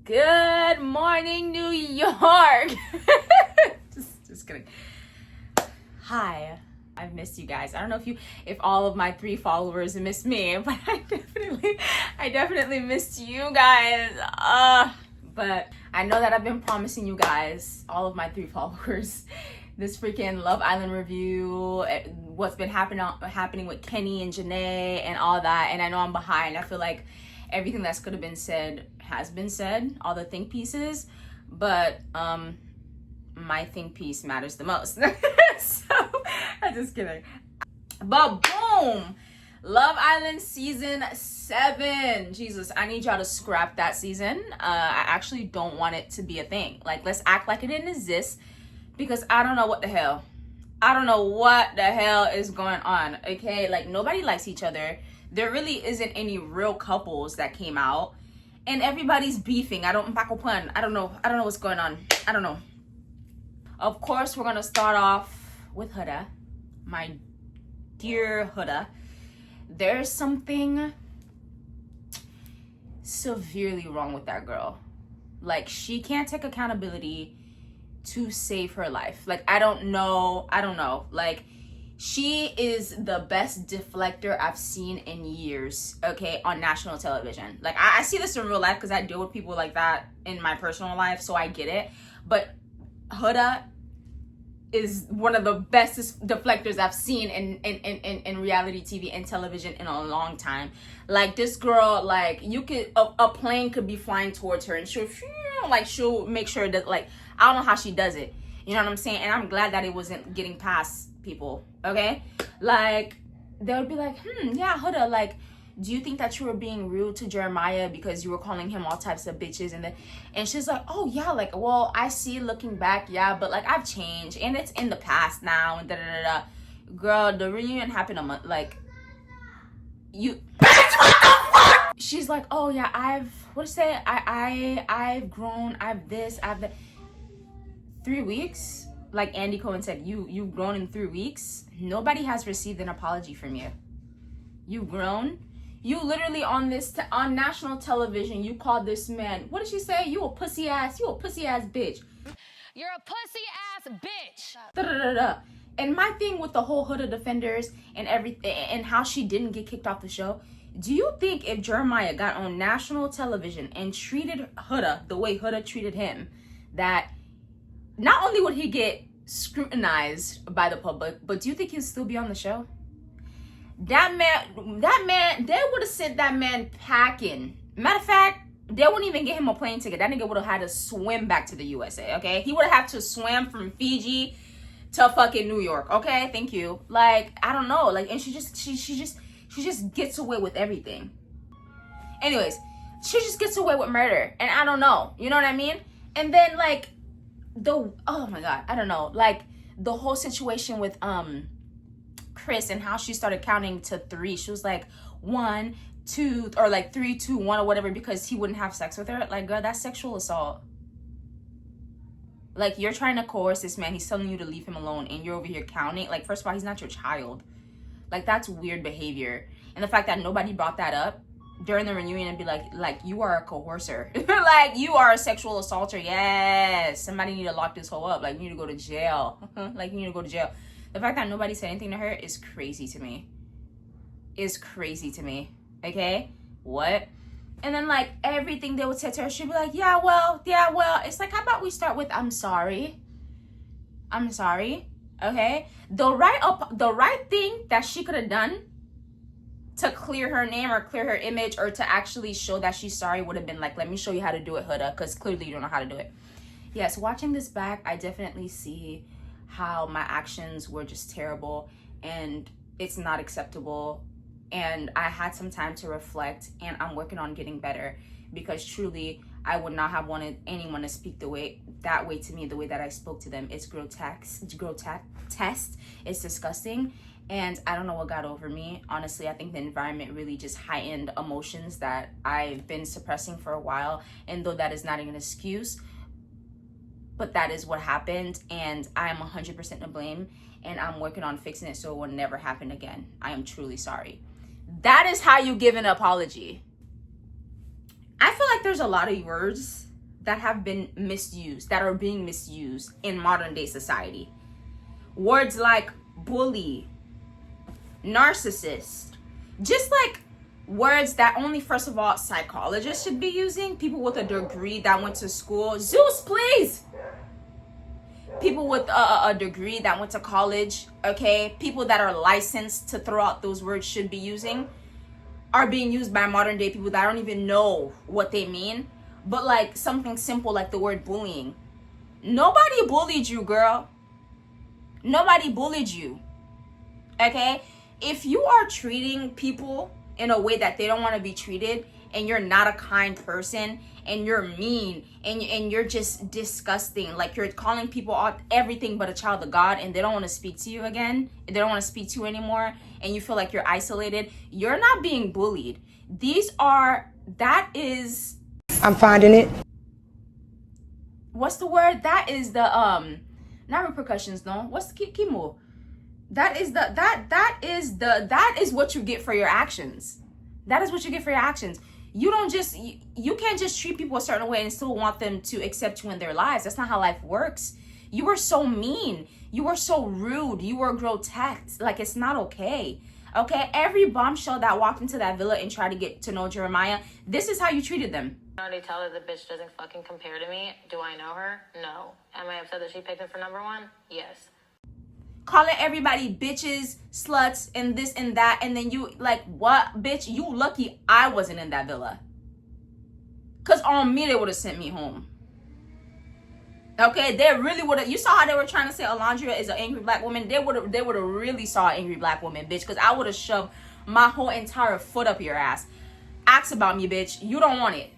Good morning, New York. just kidding. Hi, I've missed you guys. I don't know if all of my 3 followers missed me, but I definitely missed you guys. But I know that I've been promising you guys, all of my 3 followers, this freaking Love Island review, what's been happening with Kenny and Janae and all that. And I know I'm behind. I feel like everything that's could have been said has been said, all the think pieces, but my think piece matters the most. So I'm just kidding. But boom, Love Island season 7. Jesus, I need y'all to scrap that season. I actually don't want it to be a thing. Like, let's act like it didn't exist, because I don't know what the hell. I don't know what the hell is going on. Okay, like, nobody likes each other. There really isn't any real couples that came out, and everybody's beefing. I don't know what's going on. I don't know. Of course, we're gonna start off with Huda, my dear Huda. There's something severely wrong with that girl. Like, she can't take accountability to save her life. Like, I don't know. Like, she is the best deflector I've seen in years, okay, on national television. Like, I see this in real life because I deal with people like that in my personal life, so I get it. But Huda is one of the best deflectors I've seen in reality TV and television in a long time. Like, this girl, like, a plane could be flying towards her and she'll make sure that, like, I don't know how she does it. You know what I'm saying? And I'm glad that it wasn't getting past people, okay? Like, they would be like, yeah, Huda, like, do you think that you were being rude to Jeremiah because you were calling him all types of bitches? And she's like, oh yeah, like, well, I see looking back, yeah, but like, I've changed and it's in the past now, and da-da-da-da. Girl, the reunion happened a month, like, she's like, oh yeah, I've grown, I've this, I've that. 3 weeks? Like Andy Cohen said, you've grown in 3 weeks? Nobody has received an apology from you. You've grown? You literally on national television, you called this man, what did she say? You a pussy ass bitch. You're a pussy ass bitch. Da-da-da-da. And my thing with the whole Huda defenders and everything, and how she didn't get kicked off the show, do you think if Jeremiah got on national television and treated Huda the way Huda treated him, that not only would he get scrutinized by the public, but do you think he'd still be on the show? That man, they would have sent that man packing. Matter of fact, they wouldn't even get him a plane ticket. That nigga would have had to swim back to the USA, okay? He would have had to swim from Fiji to fucking New York, okay? Thank you. Like, I don't know. Like, and she just gets away with everything. Anyways, she just gets away with murder. And I don't know. You know what I mean? And then, like, oh my God, I don't know. Like, the whole situation with, Chris and how she started counting to 3. She was like 1, 2, or like 3, 2, 1 or whatever, because he wouldn't have sex with her. Like, girl, that's sexual assault. Like, you're trying to coerce this man. He's telling you to leave him alone, and you're over here counting. Like, first of all, he's not your child. Like, that's weird behavior. And the fact that nobody brought that up during the reunion and be like, you are a coercer. Like, you are a sexual assaulter. Yes, somebody need to lock this hoe up. Like, you need to go to jail. Like, you need to go to jail. The fact that nobody said anything to her is crazy to me. Okay? What? And then, like, everything they would say to her, she'd be like, yeah, well. It's like, how about we start with, I'm sorry, okay? The right thing that she could have done to clear her name or clear her image or to actually show that she's sorry would have been like, let me show you how to do it, Huda, because clearly you don't know how to do it. Yes, watching this back, I definitely see how my actions were just terrible, and it's not acceptable, and I had some time to reflect, and I'm working on getting better, because truly I would not have wanted anyone to speak that way to me, the way that I spoke to them. It's grotesque, it's disgusting, and I don't know what got over me. Honestly, I think the environment really just heightened emotions that I've been suppressing for a while, and though that is not an excuse, but that is what happened, and I am 100% to blame, and I'm working on fixing it so it will never happen again. I am truly sorry. That is how you give an apology. I feel like there's a lot of words that have been misused, that are being misused in modern day society. Words like bully, narcissist, just like words that only, first of all, psychologists should be using, people with a degree that went to school. Zeus, please. People with a degree that went to college, okay? People that are licensed to throw out those words should be using, are being used by modern day people that don't even know what they mean. But like something simple like the word bullying. Nobody bullied you, girl. Nobody bullied you. Okay? If you are treating people in a way that they don't want to be treated, and you're not a kind person, and you're mean, and you're just disgusting, like you're calling people out everything but a child of God, and they don't want to speak to you again, they don't want to speak to you anymore, and you feel like you're isolated, you're not being bullied. I'm finding it. What's the word? That is the not repercussions, no. What's the kimo? That is what you get for your actions. That is what you get for your actions. You can't just treat people a certain way and still want them to accept you in their lives. That's not how life works. You were so mean. You were so rude. You were grotesque. Like, it's not okay. Okay? Every bombshell that walked into that villa and tried to get to know Jeremiah, this is how you treated them. I already tell her the bitch doesn't fucking compare to me. Do I know her? No. Am I upset that she picked me for number one? Yes. Calling everybody bitches, sluts, and this and that, and then you like, what, bitch? You lucky I wasn't in that villa. Cause on me they would have sent me home. Okay, they really would have. You saw how they were trying to say Alondria is an angry black woman. They would have really saw an angry black woman, bitch. Cause I would have shoved my whole entire foot up your ass. Ask about me, bitch. You don't want it.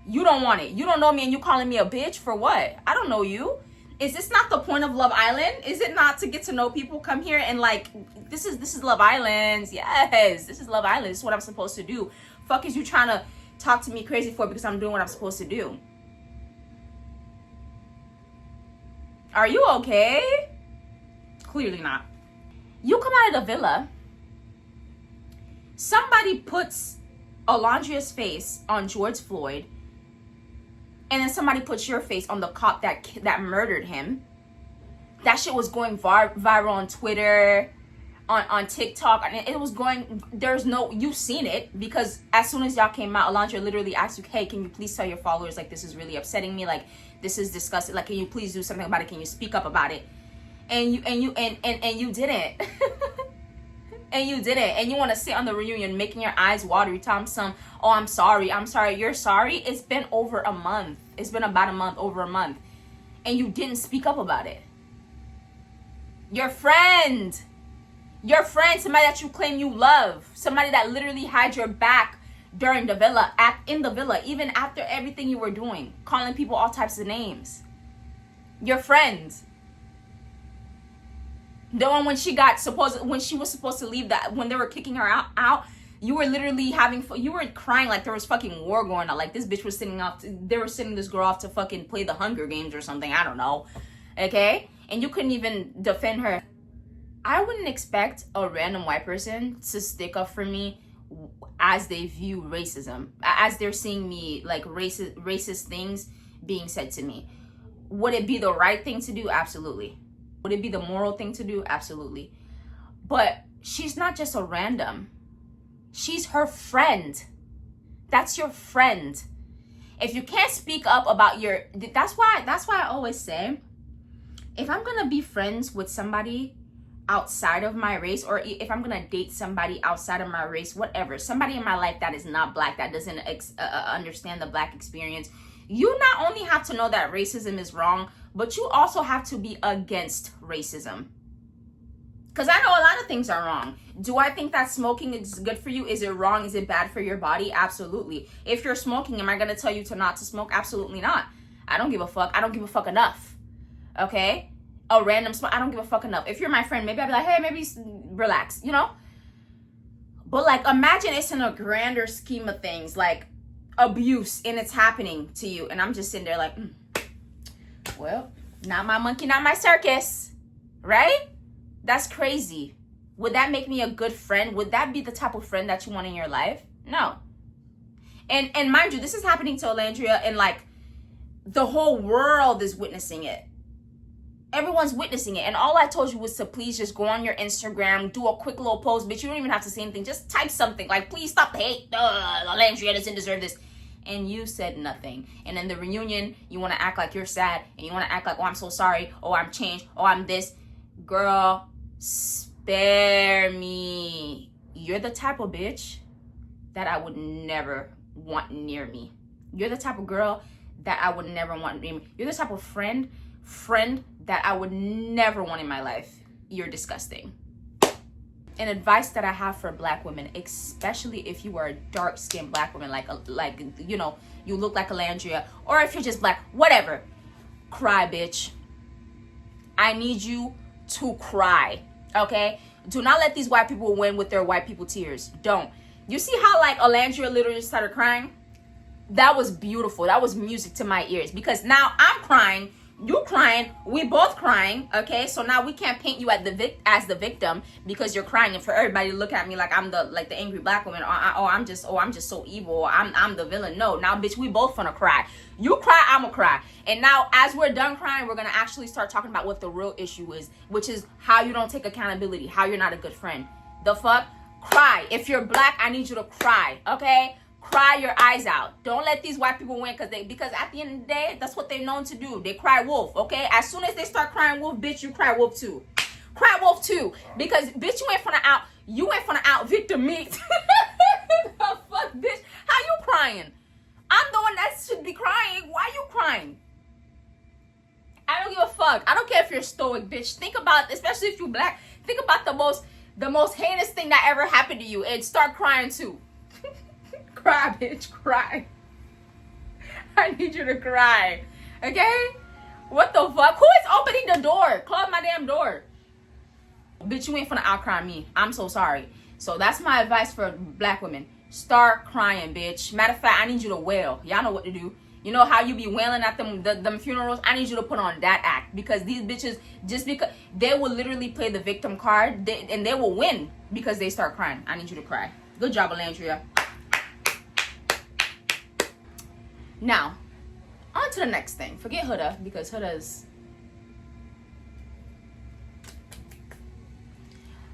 You don't want it. You don't know me, and you calling me a bitch for what? I don't know you. Is this not the point of Love Island? Is it not to get to know people? Come here and like, this is Love Island. Yes, this is Love Island. This is what I'm supposed to do. Fuck is you trying to talk to me crazy for because I'm doing what I'm supposed to do? Are you okay? Clearly not. You come out of the villa. Somebody puts Alondria's face on George Floyd. And then somebody puts your face on the cop that murdered him. That shit was going viral on Twitter, on TikTok, and it was going. You've seen it, because as soon as y'all came out, Alondria literally asked you, "Hey, can you please tell your followers, like, this is really upsetting me, like, this is disgusting, like, can you please do something about it? Can you speak up about it?" And you didn't. And you didn't. And you want to sit on the reunion making your eyes watery, telling some, "Oh, I'm sorry. You're sorry." It's been over a month. It's been about a month, over a month. And you didn't speak up about it. Your friend, somebody that you claim you love, somebody that literally had your back during the villa, in the villa, even after everything you were doing, calling people all types of names. Your friend. The one when she was supposed to leave, that when they were kicking her out, you were literally you were crying like there was fucking war going on. Like this bitch was they were sending this girl off to fucking play the Hunger Games or something. I don't know. Okay? And you couldn't even defend her. I wouldn't expect a random white person to stick up for me as they view racism, as they're seeing me like racist things being said to me. Would it be the right thing to do? Absolutely. Would it be the moral thing to do? Absolutely. But she's not just a random. She's her friend. That's your friend. If you can't speak up about that's why I always say, if I'm going to be friends with somebody outside of my race, or if I'm going to date somebody outside of my race, whatever, somebody in my life that is not black, that doesn't understand the black experience, you not only have to know that racism is wrong, but you also have to be against racism. Because I know a lot of things are wrong. Do I think that smoking is good for you? Is it wrong? Is it bad for your body? Absolutely. If you're smoking, am I going to tell you to not to smoke? Absolutely not. I don't give a fuck. I don't give a fuck enough. Okay? A random smoke, I don't give a fuck enough. If you're my friend, maybe I'd be like, hey, maybe relax, you know? But like, imagine it's in a grander scheme of things, like abuse, and it's happening to you. And I'm just sitting there like, well, not my monkey, not my circus, right? That's crazy. Would that make me a good friend? Would that be the type of friend that you want in your life? No. And mind you, this is happening to Alandria, and like the whole world is witnessing it. Everyone's witnessing it. And all I told you was to please just go on your Instagram, do a quick little post, bitch. You don't even have to say anything. Just type something like, please stop the hate. Alandria doesn't deserve this. And you said nothing. And in the reunion, you want to act like you're sad, and you want to act like, oh, I'm so sorry, oh, I'm changed, oh, I'm this. Girl, spare me. You're the type of bitch that I would never want near me. You're the type of girl that I would never want near me. You're the type of friend that I would never want in my life. You're disgusting. An advice that I have for Black women, especially if you are a dark-skinned Black woman, like you know, you look like Alandria, or if you're just Black, whatever, cry, bitch. I need you to cry, okay? Do not let these white people win with their white people tears. Don't. You see how like Alandria literally started crying? That was beautiful. That was music to my ears, because now I'm crying, you crying, we both crying, okay? So now we can't paint you as the victim because you're crying, and for everybody to look at me like I'm the angry Black woman, or I'm just so evil, or I'm the villain. No, now bitch, we both gonna cry. You cry, I'ma cry. And now as we're done crying, we're gonna actually start talking about what the real issue is, which is how you don't take accountability, how you're not a good friend. The fuck? Cry. If you're Black, I need you to cry, okay? Cry your eyes out. Don't let these white people win, because at the end of the day, that's what they're known to do. They cry wolf, okay? As soon as they start crying wolf, bitch, you cry wolf too. Cry wolf too. Because bitch, you ain't finna out victim me. The fuck, bitch? How you crying? I'm the one that should be crying. Why you crying? I don't give a fuck. I don't care if you're stoic, bitch. Think about, especially if you Black, think about the most heinous thing that ever happened to you and start crying too. Cry, bitch, cry. I need you to cry, okay? What the fuck? Who is opening the door? Close my damn door. Bitch, you ain't finna outcry me. I'm so sorry. So that's my advice for Black women. Start crying, bitch. Matter of fact, I need you to wail. Y'all know what to do. You know how you be wailing at them funerals? I need you to put on that act, because these bitches, just because they will literally play the victim card, and they will win because they start crying. I need you to cry. Good job, Alandria. Now, on to the next thing. Forget Huda, because Huda's,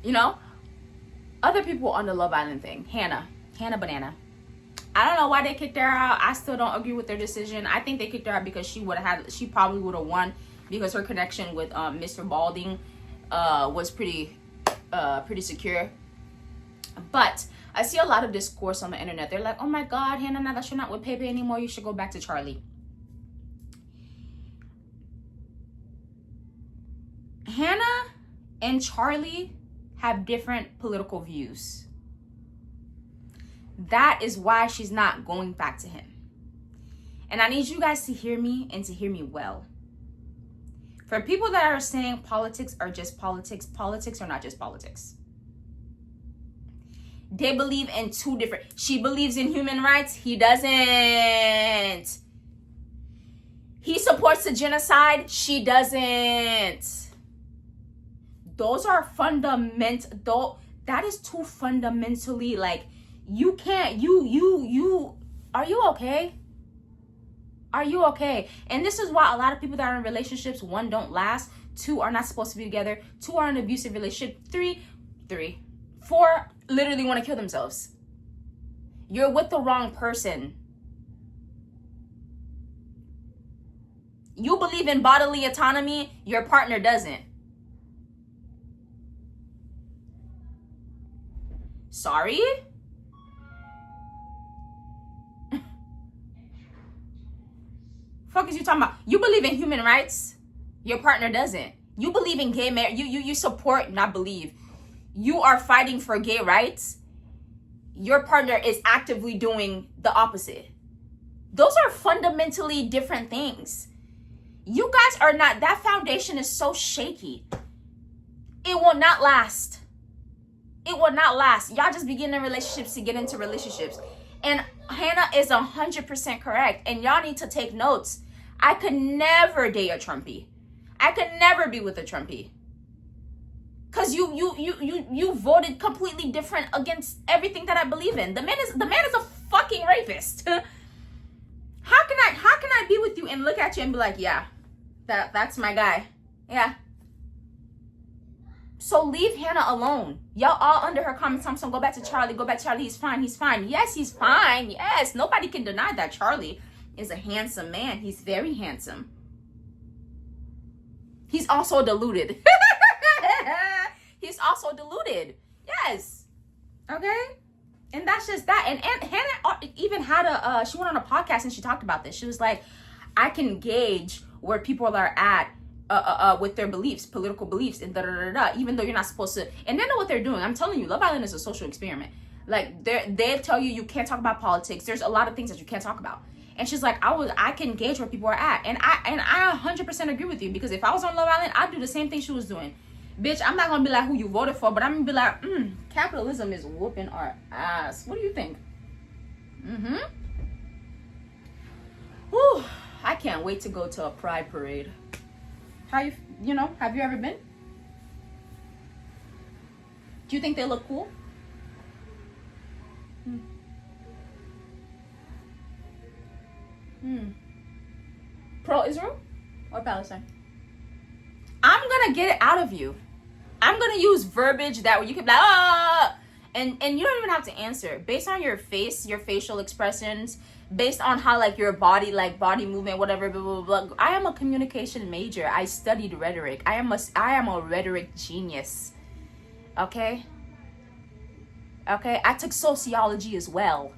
you know, other people on the Love Island thing. Hannah Banana. I don't know why they kicked her out. I still don't agree with their decision. I think they kicked her out because she probably would have won, because her connection with Mr. Balding was pretty secure. But I see a lot of discourse on the internet. They're like, oh my God, Hannah, now that you're not with Pepe anymore, you should go back to Charlie. Hannah and Charlie have different political views. That is why she's not going back to him. And I need you guys to hear me, and to hear me well. For people that are saying politics are just politics, politics are not just politics. They believe in two different. She believes in human rights. He doesn't. He supports the genocide. She doesn't. Those are fundamental. That is too fundamentally, like, you can't. Are you okay? Are you okay? And this is why a lot of people that are in relationships, 1, don't last. 2, are not supposed to be together. 2, are in an abusive relationship. 4, literally want to kill themselves. You're with the wrong person. You believe in bodily autonomy, your partner doesn't. Sorry? Fuck is you talking about? You believe in human rights, your partner doesn't. You believe in gay marriage, you support, not believe. You are fighting for gay rights, your partner is actively doing the opposite. Those are fundamentally different things. You guys are not, that foundation is so shaky. It will not last. It will not last. Y'all just begin in relationships to get into relationships. And Hannah is 100% correct. And y'all need to take notes. I could never date a Trumpy. I could never be with a Trumpy. Cause you voted completely different against everything that I believe in. The man is a fucking rapist. How can I be with you and look at you and be like, yeah, that's my guy. Yeah. So leave Hannah alone. Y'all all under her comments, so go back to Charlie. Go back to Charlie. He's fine. He's fine. Yes, he's fine. Yes, nobody can deny that Charlie is a handsome man. He's very handsome. He's also deluded. He's also deluded. Yes. Okay. And that's just that. And Hannah even had she went on a podcast and she talked about this. She was like, I can gauge where people are at with their beliefs, political beliefs, and even though you're not supposed to. And they know what they're doing. I'm telling you, Love Island is a social experiment. Like, they tell you can't talk about politics. There's a lot of things that you can't talk about. And she's like, I can gauge where people are at. And I 100% agree with you, because if I was on Love Island, I'd do the same thing she was doing. Bitch, I'm not gonna be like who you voted for, but I'm gonna be like, capitalism is whooping our ass. What do you think? Whew, I can't wait to go to a pride parade. Have you ever been? Do you think they look cool? Pro-Israel or Palestine? I'm gonna get it out of you. I'm gonna use verbiage that you can be like, and you don't even have to answer based on your face, your facial expressions, based on how like your body movement, whatever, blah, blah, blah. I am a communication major. I studied rhetoric. I am a rhetoric genius. Okay. I took sociology as well.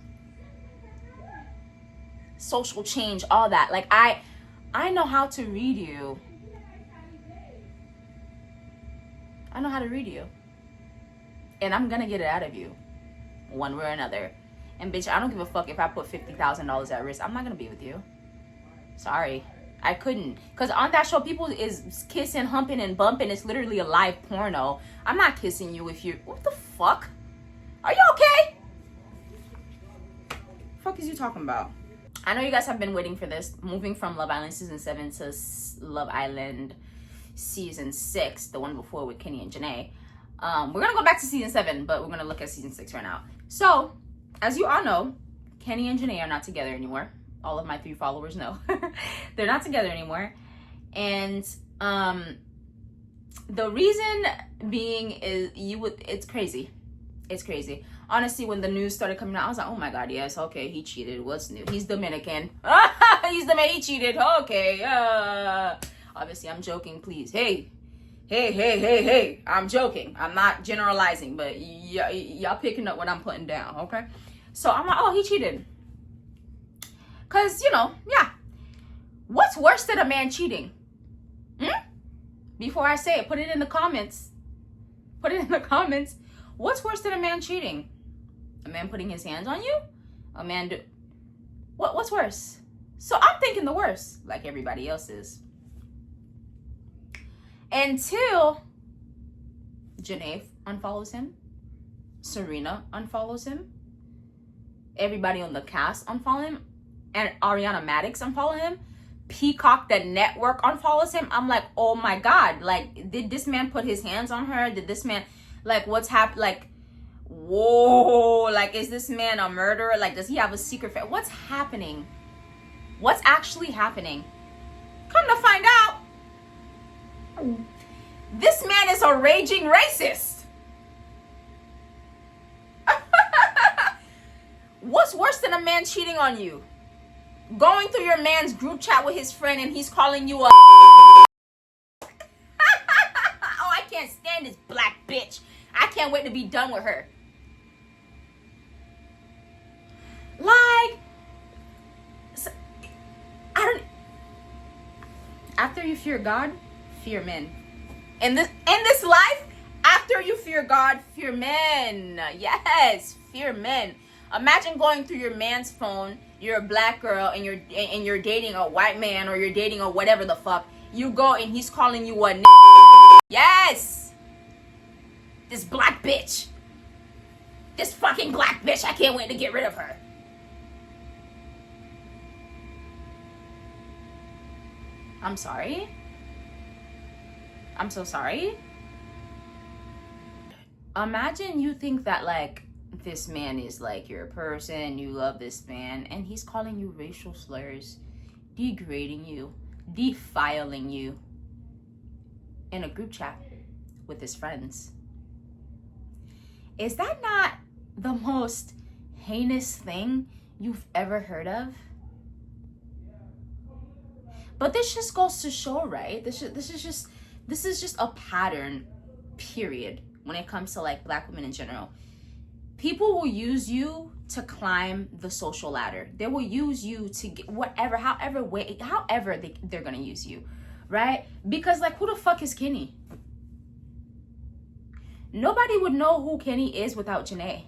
Social change, all that. Like I know how to read you. I know how to read you. And I'm gonna get it out of you. One way or another. And bitch, I don't give a fuck if I put $50,000 at risk. I'm not gonna be with you. Sorry. I couldn't. Because on that show, people is kissing, humping, and bumping. It's literally a live porno. I'm not kissing you if you're... What the fuck? Are you okay? The fuck is you talking about? I know you guys have been waiting for this. Moving from Love Island Season 7 to Love Island Season 6, the one before with Kenny and Janae. We're gonna go back to Season 7, but we're gonna look at Season 6 right now. So, as you all know, Kenny and Janae are not together anymore. All of my 3 followers know. They're not together anymore. And the reason being is it's crazy. It's crazy. Honestly, when the news started coming out, I was like, oh my God, yes, okay, he cheated. What's new? He's Dominican. He cheated. Okay. Obviously, I'm joking, please. Hey. I'm joking. I'm not generalizing, but y'all picking up what I'm putting down, okay? So I'm like, oh, he cheated. Because, yeah. What's worse than a man cheating? Before I say it, put it in the comments. Put it in the comments. What's worse than a man cheating? A man putting his hands on you? A man what's worse? So I'm thinking the worst, like everybody else is. Until Janae unfollows him, Serena unfollows him, everybody on the cast unfollow him, and Ariana Madix unfollow him, Peacock the network unfollows him. I'm like, oh my God, like, did this man put his hands on her? Did this man, like, what's happened? Like, whoa, like, is this man a murderer? Like, does he have a secret? What's happening? What's actually happening? Come to find out, this man is a raging racist. What's worse than a man cheating on you? Going through your man's group chat with his friend and he's calling you a oh, I can't stand this black bitch. I can't wait to be done with her. Like, after you fear God, fear men. In this life, after you fear God, fear men. Yes, fear men. Imagine going through your man's phone. You're a black girl and you're dating a white man, or you're dating a whatever the fuck. You go and he's calling you a yes. This black bitch. This fucking black bitch. I can't wait to get rid of her. I'm sorry. I'm so sorry. Imagine you think that, like, this man is like your person, you love this man, and he's calling you racial slurs, degrading you, defiling you in a group chat with his friends. Is that not the most heinous thing you've ever heard of? But this just goes to show, right? This is just a pattern, period, when it comes to like Black women in general. People will use you to climb the social ladder. They will use you to get whatever, however they're gonna use you, right? Because like, who the fuck is Kenny? Nobody would know who Kenny is without Janae.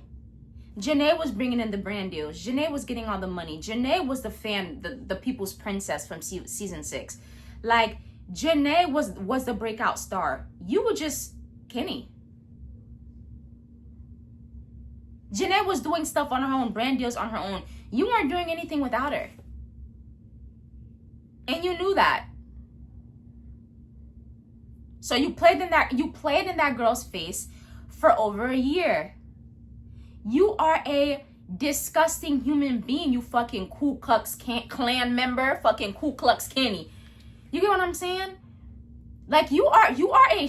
Janae was bringing in the brand deals. Janae was getting all the money. Janae was the fan, the people's princess from season 6. Like, Janae was the breakout star. You were just Kenny. Janae was doing stuff on her own, brand deals on her own. You weren't doing anything without her. And you knew that. So you played in that girl's face for over a year. You are a disgusting human being, you fucking Ku Klux Klan member, fucking Ku Klux Kenny. You get what I'm saying? Like, you are a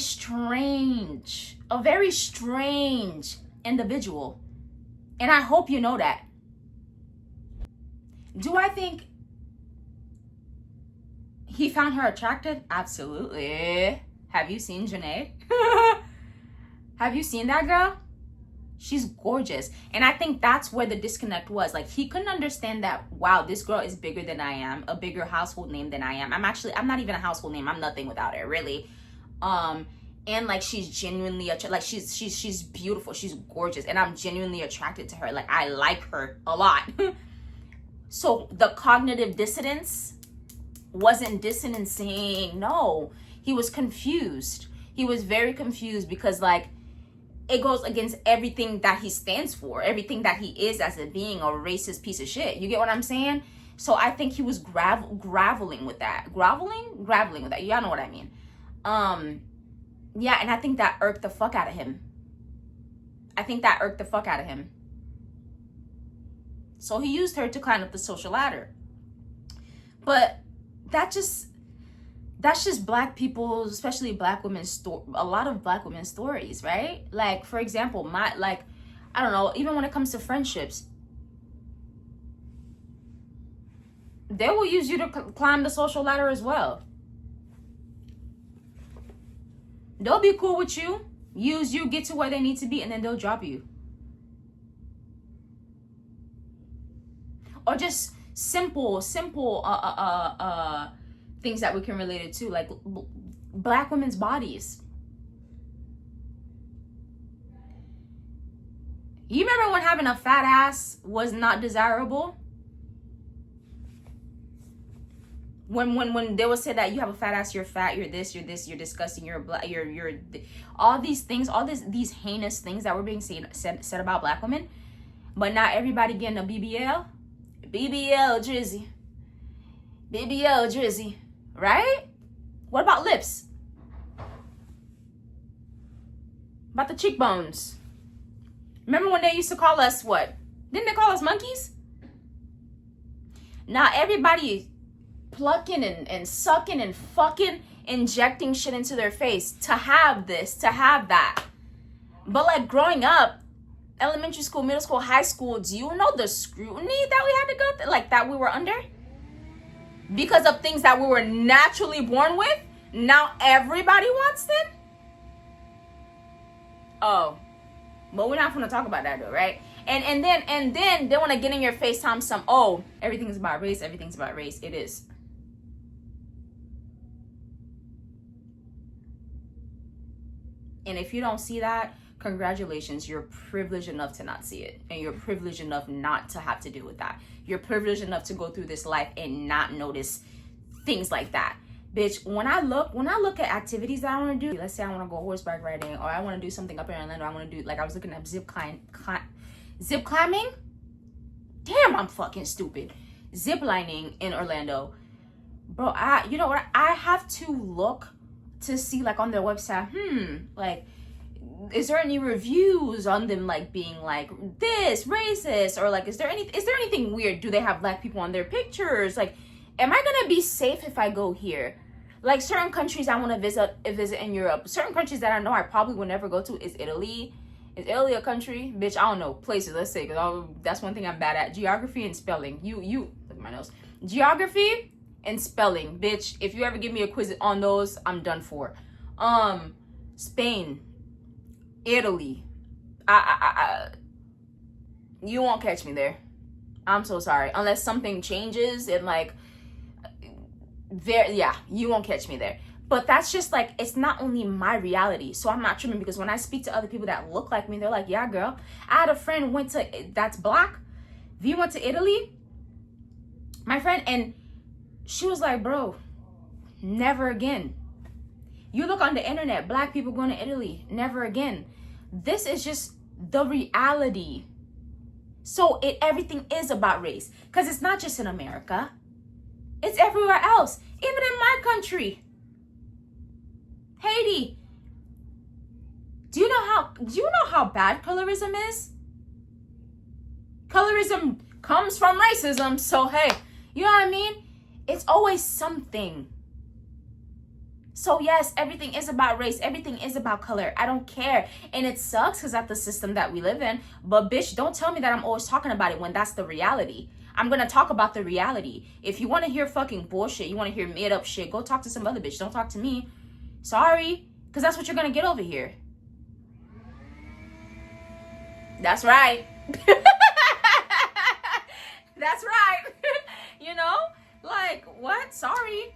very strange individual. And I hope you know that. Do I think he found her attractive? Absolutely. Have you seen Janae? Have you seen that girl? She's gorgeous. And I think that's where the disconnect was. Like, he couldn't understand that, wow, this girl is bigger than I am, a bigger household name than I am. I'm not even a household name. I'm nothing without her, really. And like, she's genuinely like, she's beautiful, she's gorgeous, and I'm genuinely attracted to her. Like, I like her a lot. So the cognitive dissonance wasn't distancing. No, he was confused. He was very confused because, like, it goes against everything that he stands for, everything that he is as a being, a racist piece of shit. You get what I'm saying? So I think he was graveling with that. Graveling with that. Y'all know what I mean. Yeah, and I think that irked the fuck out of him. So he used her to climb up the social ladder. But that's just Black people, especially Black women's a lot of Black women's stories, right? Like, for example, I don't know, even when it comes to friendships, they will use you to climb the social ladder as well. They'll be cool with you, use you, get to where they need to be, and then they'll drop you. Or just simple things that we can relate it to, like Black women's bodies. You remember when having a fat ass was not desirable? When they would say that you have a fat ass, you're fat, you're this, you're disgusting, you're black, you're all these things, these heinous things that were being said about Black women. But not everybody getting a BBL drizzy, right? What about lips? About the cheekbones? Remember when they used to call us what? Didn't they call us monkeys? Now everybody plucking and sucking and fucking injecting shit into their face to have this, to have that. But like, growing up, elementary school, middle school, high school, do you know the scrutiny that we had to go through, like that we were under? Because of things that we were naturally born with, now everybody wants them? Oh, but we're not gonna talk about that though, right? And then they want to get in your face, everything's about race, it is. And if you don't see that, congratulations, you're privileged enough to not see it. And you're privileged enough not to have to deal with that. You're privileged enough to go through this life and not notice things like that. Bitch, when I look at activities that I want to do, let's say I want to go horseback riding, or I want to do something up in Orlando, I want to do, like I was looking at zip climbing. Damn, I'm fucking stupid. Zip lining in Orlando. Bro, you know what? I have to look to see, like, on their website, like, is there any reviews on them like being like this racist, or like is there anything weird? Do they have black people on their pictures? Like, am I gonna be safe if I go here? Like, certain countries I want to visit in Europe, certain countries that I know I probably will never go to is Italy. Is Italy a country? Bitch, I don't know. Places, let's say, because that's one thing I'm bad at. Geography and spelling. You look at my nose. Geography and spelling. Bitch, if you ever give me a quiz on those, I'm done for. Spain. Italy. You won't catch me there. I'm so sorry. Unless something changes and like, you won't catch me there. But that's just like, it's not only my reality. So I'm not tripping, because when I speak to other people that look like me, they're like, yeah, girl. I had a friend that's black. V went to Italy. My friend, and she was like, bro, never again. You look on the internet, black people going to Italy, never again. This is just the reality. So everything is about race, because it's not just in America. It's everywhere else, even in my country. Haiti. Do you know how bad colorism is? Colorism comes from racism, so hey, you know what I mean? It's always something. So yes, everything is about race. Everything is about color. I don't care. And it sucks because that's the system that we live in. But bitch, don't tell me that I'm always talking about it when that's the reality. I'm going to talk about the reality. If you want to hear fucking bullshit, you want to hear made up shit, go talk to some other bitch. Don't talk to me. Sorry. Because that's what you're going to get over here. That's right. That's right. You know? Like, what? Sorry.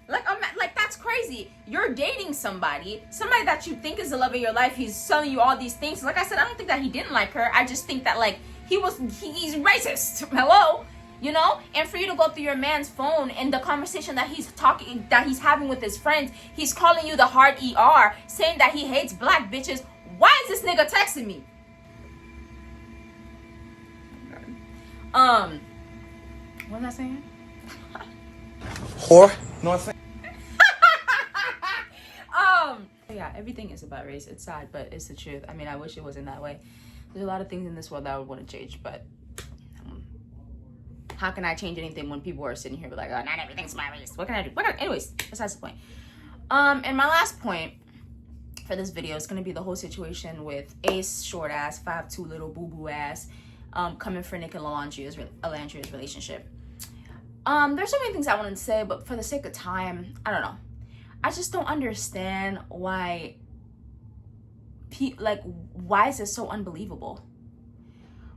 Like, that's crazy. You're dating somebody that you think is the love of your life. He's telling you all these things. Like I said, I don't think that he didn't like her. I just think that, like, he's racist. Hello? You know? And for you to go through your man's phone and the conversation that he's having with his friends, he's calling you the hard ER, saying that he hates black bitches. Why is this nigga texting me? What was I saying? Whore. No, I'm saying. Yeah, everything is about race. It's sad, but it's the truth. I mean, I wish it wasn't that way. There's a lot of things in this world that I would want to change, but how can I change anything when people are sitting here like, oh, not everything's my race? What can I do? Anyways, besides the point. And my last point for this video is going to be the whole situation with Ace, short ass, 5'2", little boo-boo ass, coming for Nick and Alandria's relationship. There's so many things I wanted to say, but for the sake of time, I don't know. I just don't understand why why is it so unbelievable?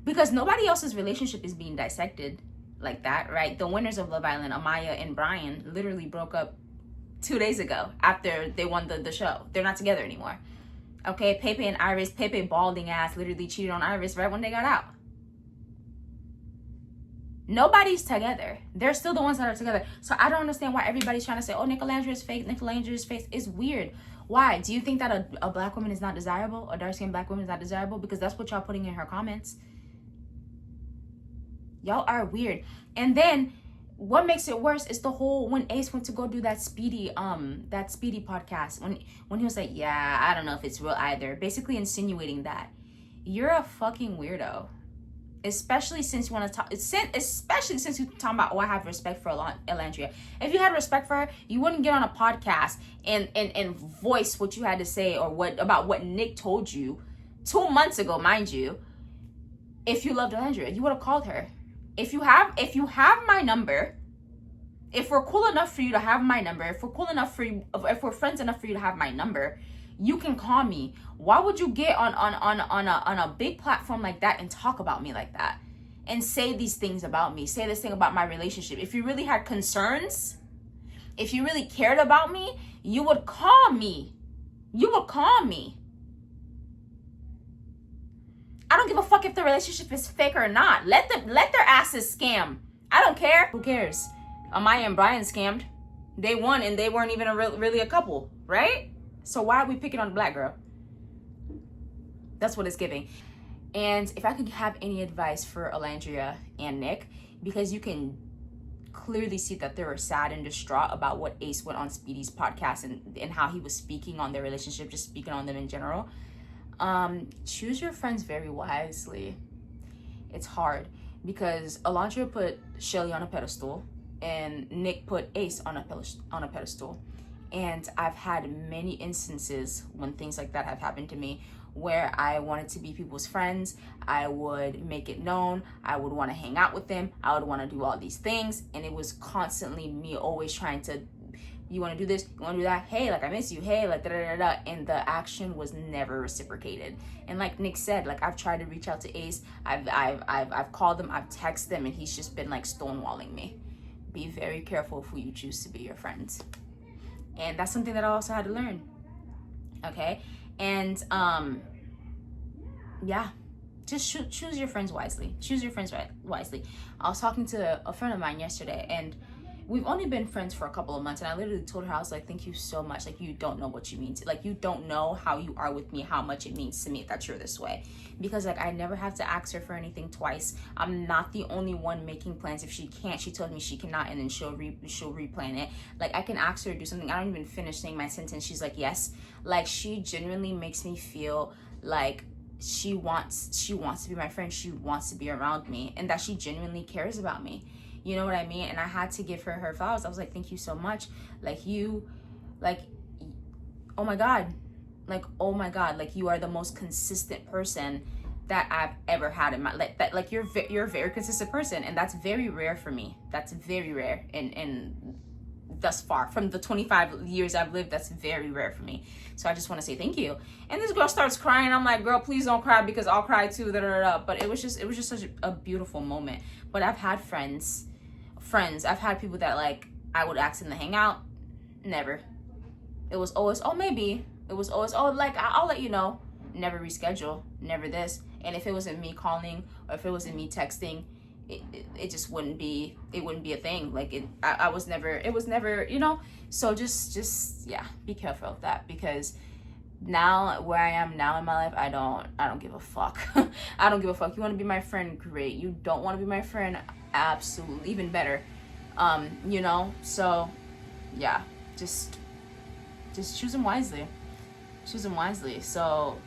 Because nobody else's relationship is being dissected like that, right? The winners of Love Island, Amaya and Brian, literally broke up 2 days ago after they won the show. They're not together anymore. Okay, Pepe and Iris, Pepe balding ass literally cheated on Iris right when they got out. Nobody's together. They're still the ones that are together. So I don't understand why everybody's trying to say, oh, Nick Alandria is fake. Nick Alandria is fake. It's weird. Why? Do you think that a black woman is not desirable? A dark-skinned black woman is not desirable? Because that's what y'all putting in her comments. Y'all are weird. And then what makes it worse is the whole, when Ace went to go do that Speedy podcast, when he was like, yeah, I don't know if it's real either. Basically insinuating that. You're a fucking weirdo. Especially since you want to talk, especially since you're talking about, oh, I have respect for Alandria. If you had respect for her, you wouldn't get on a podcast and voice what you had to say or about what Nick told you 2 months ago, mind you. If you loved Alandria, you would have called her. If you have my number, if we're cool enough for you to have my number, if we're friends enough for you to have my number, you can call me. Why would you get on a big platform like that and talk about me like that? And say these things about me. Say this thing about my relationship. If you really had concerns, if you really cared about me, you would call me. You would call me. I don't give a fuck if the relationship is fake or not. Let their asses scam. I don't care. Who cares? Amaya and Brian scammed. They won and they weren't even really a couple, right? So why are we picking on the black girl? That's what it's giving. And if I could have any advice for Alandria and Nick, because you can clearly see that they were sad and distraught about what Ace went on Speedy's podcast and how he was speaking on their relationship, just speaking on them in general. Choose your friends very wisely. It's hard because Alondra put Shelly on a pedestal and Nick put Ace on a pedestal. And I've had many instances when things like that have happened to me where I wanted to be people's friends. I would make it known. I would want to hang out with them. I would want to do all these things. And it was constantly me always trying to, you want to do this? You want to do that? Hey, like, I miss you. Hey, like, da-da-da-da. And the action was never reciprocated. And like Nick said, like, I've tried to reach out to Ace. I've called him. I've texted him. And he's just been, like, stonewalling me. Be very careful of who you choose to be your friends. And that's something that I also had to learn. Okay? And yeah, just choose your friends wisely. Choose your friends wisely. I was talking to a friend of mine yesterday, and we've only been friends for a couple of months, and I literally told her, I was like, thank you so much. Like, you don't know what you mean to, like, you don't know how you are with me, how much it means to me that you're this way. Because like, I never have to ask her for anything twice. I'm not the only one making plans. If she can't, she told me she cannot, and then she'll replan it. Like, I can ask her to do something. I don't even finish saying my sentence. She's like, yes. Like, she genuinely makes me feel like she wants to be my friend. She wants to be around me, and that she genuinely cares about me. You know what I mean? And I had to give her flowers. I was like, thank you so much. Like, you, like, oh my God, like, you are the most consistent person that I've ever had in my life. That, like, you're a very consistent person, and that's very rare for me. That's very rare, and thus far from the 25 years I've lived, that's very rare for me. So I just want to say thank you. And this girl starts crying. I'm like, girl, please don't cry, because I'll cry too. But it was just such a beautiful moment. But I've had friends. I've had people that, like, I would ask them to hang out. Never. It was always, oh, maybe. It was always, oh, like, I'll let you know. Never reschedule. Never this. And if it wasn't me calling, or if it wasn't me texting, it just wouldn't be a thing. Like, it was never, you know. So just yeah, be careful of that, because now where I am now in my life, I don't give a fuck. I don't give a fuck. You want to be my friend, great. You don't want to be my friend, absolutely, even better. You know. So yeah, just choose them wisely. So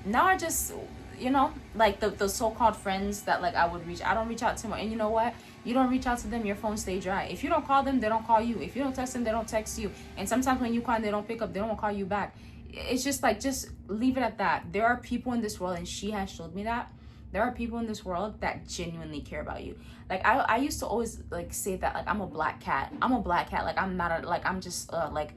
now I just, you know, like the so-called friends that, like, I don't reach out to them. And you know what? You don't reach out to them, your phone stay dry. If you don't call them, they don't call you. If you don't text them, they don't text you. And sometimes when you call them, they don't pick up, they don't call you back. It's just like, just leave it at that. There are people in this world, and she has showed me that. There are people in this world that genuinely care about you. Like, I used to always, like, say that, like, I'm a black cat. Like, I'm not like, I'm just, like,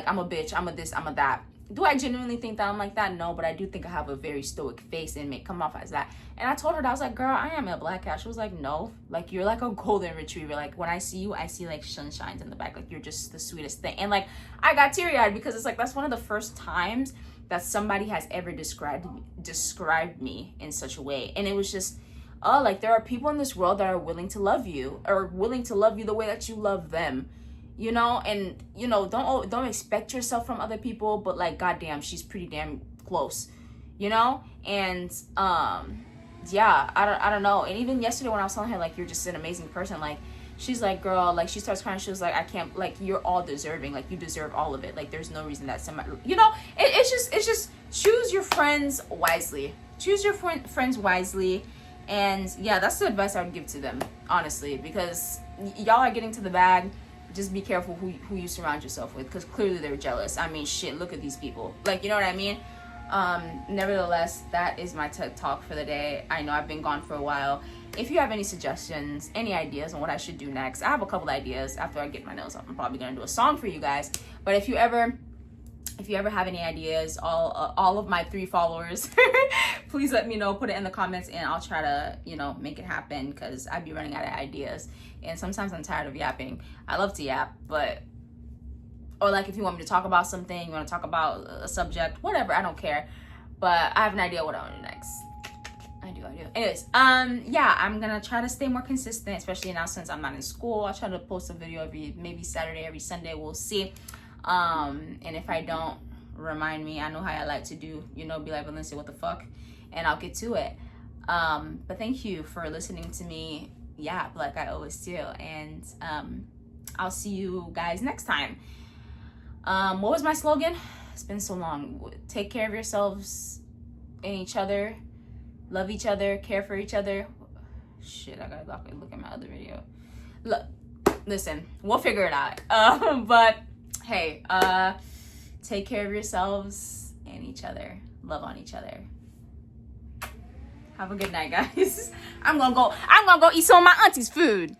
I'm a bitch. I'm a this, I'm a that. Do I genuinely think that I'm like that? No, but I do think I have a very stoic face and may come off as that. And I told her that. I was like, girl, I am a black cat. She was like, no, like, you're like a golden retriever. Like, when I see you, I see, like, sunshines in the back. Like, you're just the sweetest thing. And, like, I got teary-eyed, because it's like, that's one of the first times that somebody has ever described me in such a way. And it was just, oh, like, there are people in this world that are willing to love you, or willing to love you the way that you love them. You know, and, you know, don't expect yourself from other people, but, like, goddamn, she's pretty damn close, you know? And, yeah, I don't know. And even yesterday when I was telling her, like, you're just an amazing person, like, she's like, girl, like, she starts crying. She was like, I can't, like, you're all deserving. Like, you deserve all of it. Like, there's no reason that somebody, you know, it's just choose your friends wisely. Choose your friends wisely. And, yeah, that's the advice I would give to them, honestly, because y'all are getting to the bag. Just be careful who you surround yourself with, because clearly they're jealous. I mean, shit, look at these people. Like, you know what I mean? Nevertheless, that is my TED Talk for the day. I know I've been gone for a while. If you have any suggestions, any ideas on what I should do next, I have a couple ideas. After I get my nails up, I'm probably going to do a song for you guys. But if you ever have any ideas, all of my 3 followers, please let me know. Put it in the comments, and I'll try to, you know, make it happen, because I'd be running out of ideas. And sometimes I'm tired of yapping. I love to yap, but, or, like, if you want me to talk about something, you want to talk about a subject, whatever, I don't care. But I have an idea what I want to do next. I do. Anyways, yeah, I'm gonna try to stay more consistent, especially now since I'm not in school. I'll try to post a video maybe Saturday, every Sunday. We'll see. And if I don't, remind me. I know how I like to do, you know, be like, Valencia, what the fuck? And I'll get to it. But thank you for listening to me, yeah, like I always do. And I'll see you guys next time. What was my slogan? It's been so long. Take care of yourselves and each other. Love each other. Care for each other. Shit, I gotta look at my other video. Look, listen, we'll figure it out. But hey, take care of yourselves and each other. Love on each other. Have a good night, guys. I'm gonna go eat some of my auntie's food.